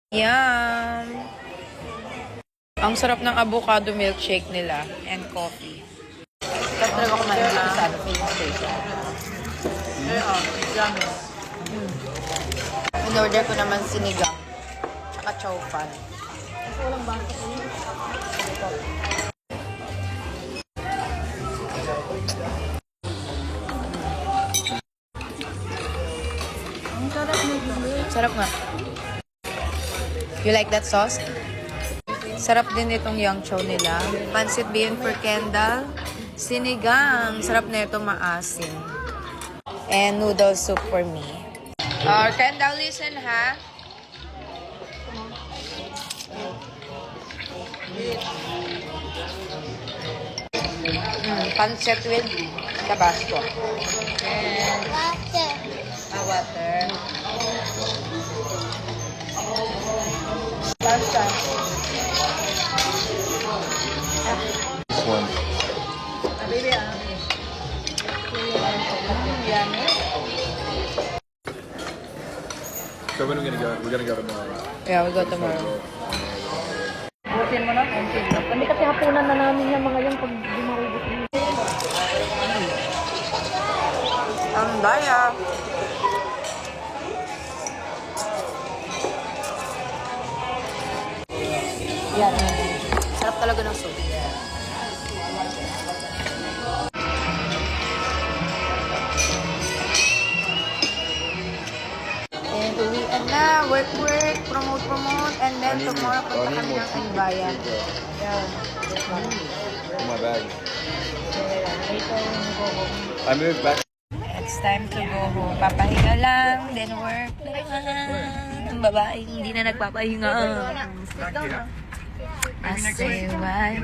Yum! Ang sarap ng avocado milkshake nila and coffee. Sarap talaga kumain dito sa filling station. In-order ko naman sinigang. Tsaka chow fan. Walang basa ko yun. Ang sarap nito. Sarap nga. You like that sauce? Sarap din itong yang chow nila. Pancit bean for Kendall. Sinigang. Sarap na ito, maasim. And noodle soup for me. Kendall, listen ha. Pancit with tabasco. And water. Pasta. This one. Baby, yummy. So when are we gonna go? We're gonna go tomorrow. Yeah, we go tomorrow. Butin mo na, konti lang. Hindi kasi hapunan na namin yung mga yung pag gumaubos niyo. Ang daya. Yan. Sarap talaga ng soup. And uwian na. Work, promote, and then tomorrow punta kami ng Anbayan. Yan. In my bag. I moved back. It's time to go home. Papahinga lang, then work lang. Ang babae, hindi na nagpapahinga. I say why?